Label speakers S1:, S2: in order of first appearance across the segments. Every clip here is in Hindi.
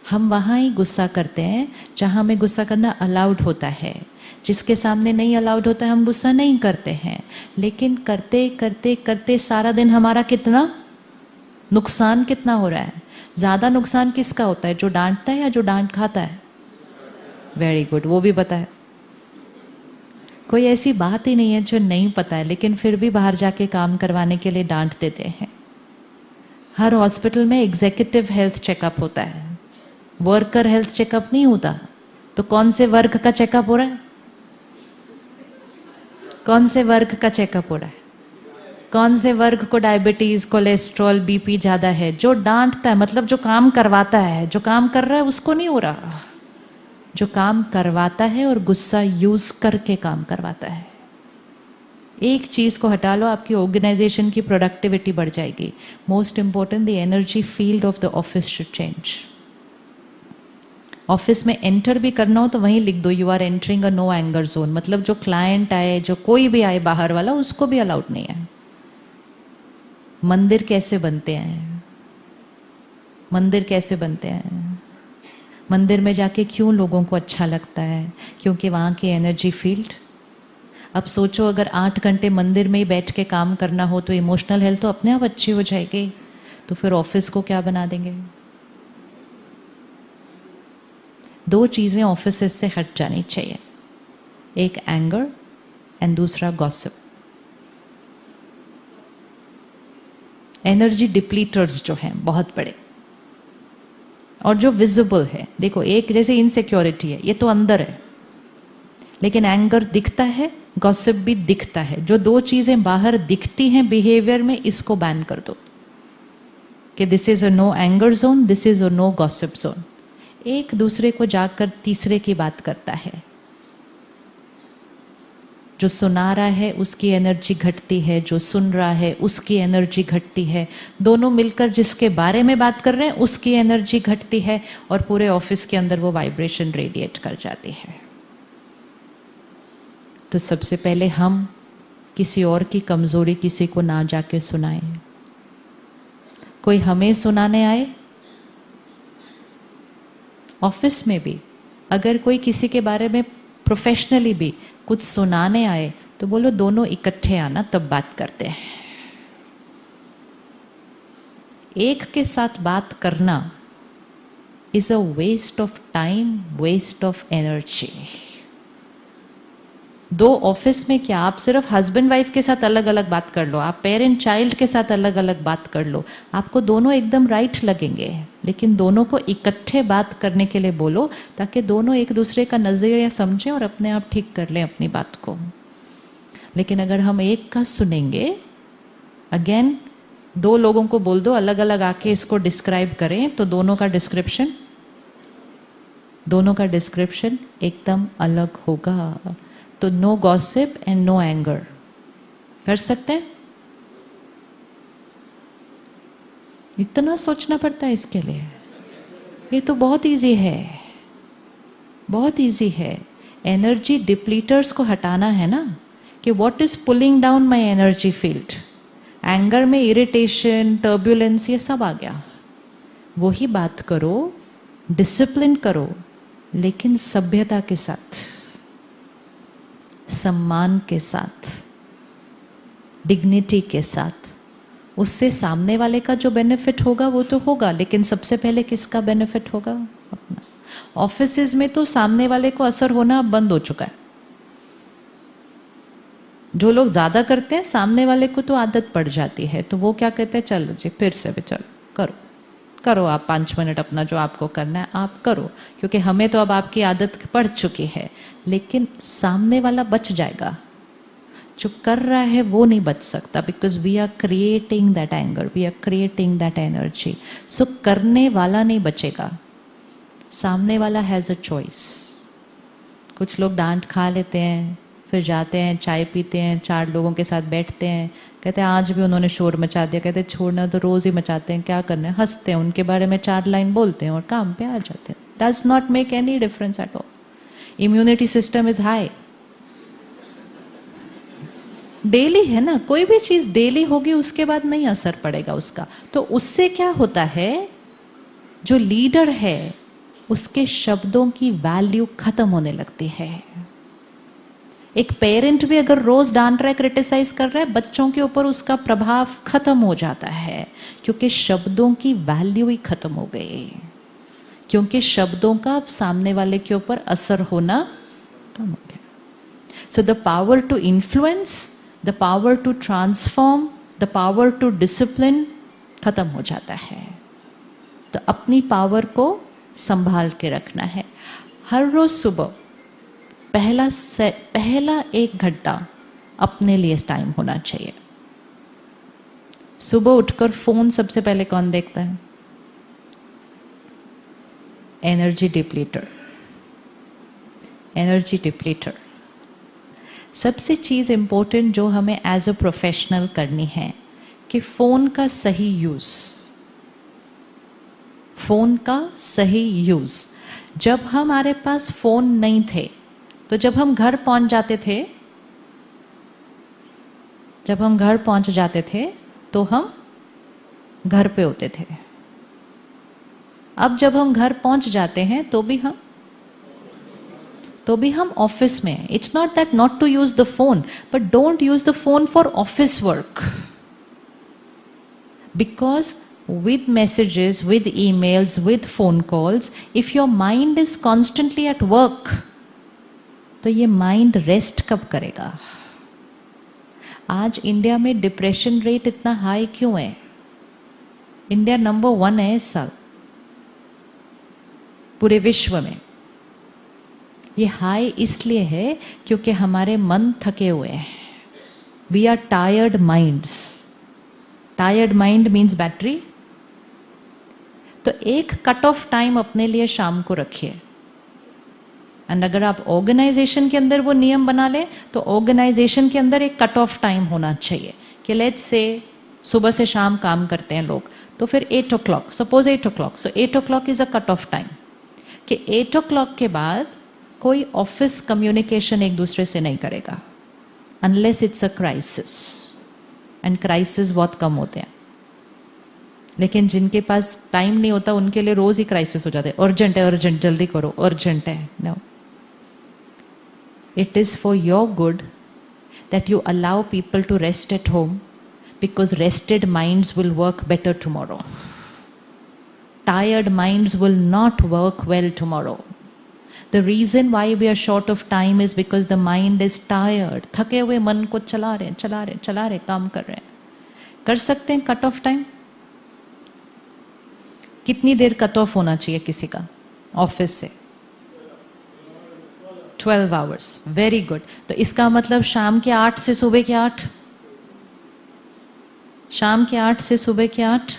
S1: हम वहाँ ही गुस्सा करते हैं जहाँ हमें गुस्सा करना अलाउड होता है। जिसके सामने नहीं अलाउड होता है हम गुस्सा नहीं करते हैं। लेकिन करते करते करते सारा दिन हमारा कितना नुकसान कितना हो रहा है। ज़्यादा नुकसान किसका होता है, जो डांटता है या जो डांट खाता है? वेरी गुड, वो भी पता है। कोई ऐसी बात ही नहीं है जो नहीं पता है, लेकिन फिर भी बाहर जाके काम करवाने के लिए डांट देते हैं। हर हॉस्पिटल में एग्जीक्यूटिव हेल्थ चेकअप होता है, वर्कर हेल्थ चेकअप नहीं होता। तो कौन से वर्ग का चेकअप हो रहा है? कौन से वर्ग का चेकअप हो रहा है? कौन से वर्ग को डायबिटीज, कोलेस्ट्रॉल, बीपी ज्यादा है? जो डांटता है, मतलब जो काम करवाता है। जो काम कर रहा है उसको नहीं हो रहा, जो काम करवाता है और गुस्सा यूज करके काम करवाता है। एक चीज को हटा लो, आपकी ऑर्गेनाइजेशन की प्रोडक्टिविटी बढ़ जाएगी। Most important, the energy field of the office should change. Office में एंटर भी करना हो तो वहीं लिख दो, you are entering a no anger zone. मतलब जो क्लाइंट आए, जो कोई भी आए बाहर वाला, उसको भी अलाउड नहीं है। मंदिर कैसे बनते हैं? मंदिर कैसे बनते हैं? मंदिर में जाके क्यों लोगों को अच्छा लगता है? क्योंकि वहाँ की एनर्जी फील्ड। अब सोचो, अगर 8 घंटे मंदिर में ही बैठ के काम करना हो तो इमोशनल हेल्थ तो अपने आप अच्छी हो जाएगी। तो फिर ऑफिस को क्या बना देंगे? 2 चीज़ें ऑफिस से हट जानी चाहिए, एक एंगर एंड दूसरा गॉसिप। एनर्जी डिप्लीटर्स जो हैं बहुत बड़े, और जो विजिबल है, देखो एक जैसे इनसिक्योरिटी है, ये तो अंदर है, लेकिन एंगर दिखता है, गॉसिप भी दिखता है। जो 2 चीजें बाहर दिखती हैं बिहेवियर में, इसको बैन कर दो कि this is a no anger zone, this is a no gossip zone. एक दूसरे को जाकर तीसरे की बात करता है। जो सुना रहा है उसकी एनर्जी घटती है, जो सुन रहा है उसकी एनर्जी घटती है। दोनों मिलकर जिसके बारे में बात कर रहे हैं उसकी एनर्जी घटती है, और पूरे ऑफिस के अंदर वो वाइब्रेशन रेडिएट कर जाती है। तो सबसे पहले हम किसी और की कमजोरी किसी को ना जाके सुनाएं। कोई हमें सुनाने आए, ऑफिस में भी अगर कोई किसी के बारे में प्रोफेशनली भी कुछ सुनाने आए तो बोलो दोनों इकट्ठे आना, तब बात करते हैं। एक के साथ बात करना is a waste of time, waste of energy. 2 office में क्या, आप सिर्फ हस्बैंड वाइफ के साथ अलग अलग बात कर लो, आप पेरेंट चाइल्ड के साथ अलग अलग बात कर लो, आपको दोनों एकदम राइट लगेंगे। लेकिन दोनों को इकट्ठे बात करने के लिए बोलो, ताकि दोनों एक दूसरे का नजरिया समझें और अपने आप ठीक कर लें अपनी बात को। लेकिन अगर हम एक का सुनेंगे, अगेन 2 लोगों को बोल दो अलग अलग आके इसको डिस्क्राइब करें, तो दोनों का डिस्क्रिप्शन एकदम अलग होगा। तो no gossip and no anger कर सकते हैं? इतना सोचना पड़ता है इसके लिए? ये तो बहुत इजी है, बहुत इजी है। एनर्जी डिप्लीटर्स को हटाना है ना, कि what is pulling down my energy field. Anger में इरिटेशन, टर्बुलेंस, ये सब आ गया। वही बात करो, डिसिप्लिन करो, लेकिन सभ्यता के साथ, सम्मान के साथ, डिग्निटी के साथ। उससे सामने वाले का जो बेनिफिट होगा वो तो होगा, लेकिन सबसे पहले किसका बेनिफिट होगा? अपना। ऑफिसेज में तो सामने वाले को असर होना अब बंद हो चुका है। जो लोग ज्यादा करते हैं सामने वाले को तो आदत पड़ जाती है, तो वो क्या कहते हैं, चलो जी फिर से भी चलो करो करो आप 5 मिनट अपना जो आपको करना है आप करो, क्योंकि हमें तो अब आपकी आदत पड़ चुकी है। लेकिन सामने वाला बच जाएगा, जो कर रहा है वो नहीं बच सकता, because we are creating that anger, we are creating that energy. So करने वाला नहीं बचेगा, सामने वाला हैज़ अ चॉइस। कुछ लोग डांट खा लेते हैं, फिर जाते हैं चाय पीते हैं, 4 लोगों के साथ बैठते हैं, कहते हैं आज भी उन्होंने शोर मचा दिया, कहते हैं छोड़ना तो रोज़ ही मचाते हैं, क्या करना है, हंसते हैं, उनके बारे में 4 लाइन बोलते हैं और काम पे आ जाते हैं। Does not make any difference at all. Immunity system is high. Daily है ना, कोई भी चीज़ डेली होगी उसके बाद नहीं असर पड़ेगा उसका। तो उससे क्या होता है, जो लीडर है उसके शब्दों की वैल्यू खत्म होने लगती है। एक पेरेंट भी अगर रोज डांट रहा है, क्रिटिसाइज कर रहा है, बच्चों के ऊपर उसका प्रभाव खत्म हो जाता है, क्योंकि शब्दों की वैल्यू ही खत्म हो गई, क्योंकि शब्दों का अब सामने वाले के ऊपर असर होना कम हो गया। So the power to influence, the power to transform, the power to discipline खत्म हो जाता है। तो अपनी पावर को संभाल के रखना है। हर रोज सुबह पहला 1 घंटा अपने लिए टाइम होना चाहिए। सुबह उठकर फोन सबसे पहले कौन देखता है? एनर्जी डिप्लीटर। एनर्जी डिप्लीटर। सबसे चीज इंपॉर्टेंट जो हमें एज अ प्रोफेशनल करनी है कि फोन का सही यूज, फोन का सही यूज। जब हमारे पास फोन नहीं थे, तो जब हम घर पहुंच जाते थे तो हम घर पे होते थे। अब जब हम घर पहुंच जाते हैं तो भी हम ऑफिस में। It's not that not to use the phone, but don't use the phone for office work, because with messages, with emails, with phone calls, if your mind is constantly at work, तो ये माइंड रेस्ट कब करेगा? आज इंडिया में डिप्रेशन रेट इतना हाई क्यों है? इंडिया नंबर 1 है इस साल पूरे विश्व में। ये हाई इसलिए है क्योंकि हमारे मन थके हुए हैं। We are tired minds. Tired mind means battery. तो एक कट ऑफ टाइम अपने लिए शाम को रखिए। एंड अगर आप ऑर्गेनाइजेशन के अंदर वो नियम बना ले, तो ऑर्गेनाइजेशन के अंदर एक कट ऑफ टाइम होना चाहिए कि लेट्स से सुबह से शाम काम करते हैं लोग, तो फिर 8 o'clock, suppose 8 o'clock, so 8 o'clock is a cut off time कि 8 o'clock के बाद कोई ऑफिस कम्युनिकेशन एक दूसरे से नहीं करेगा, unless it's a crisis. And crisis बहुत कम होते हैं, लेकिन जिनके पास टाइम नहीं होता उनके लिए रोज ही क्राइसिस हो जाते हैं। अर्जेंट है, अर्जेंट, जल्दी करो, अर्जेंट है। No, it is for your good that you allow people to rest at home, because rested minds will work better tomorrow. Tired minds will not work well tomorrow. The reason why we are short of time is because the mind is tired. थके हुए मन को चला रहे, काम कर रहे हैं। कर सकते हैं कट ऑफ टाइम? कितनी देर कट ऑफ होना चाहिए किसी का ऑफिस से? 12 आवर्स। Very good. तो इसका मतलब शाम के 8 से सुबह के 8, शाम के 8 से सुबह के 8।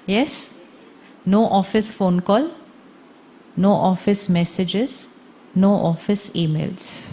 S1: Yes, no office phone call, no office messages, no office emails.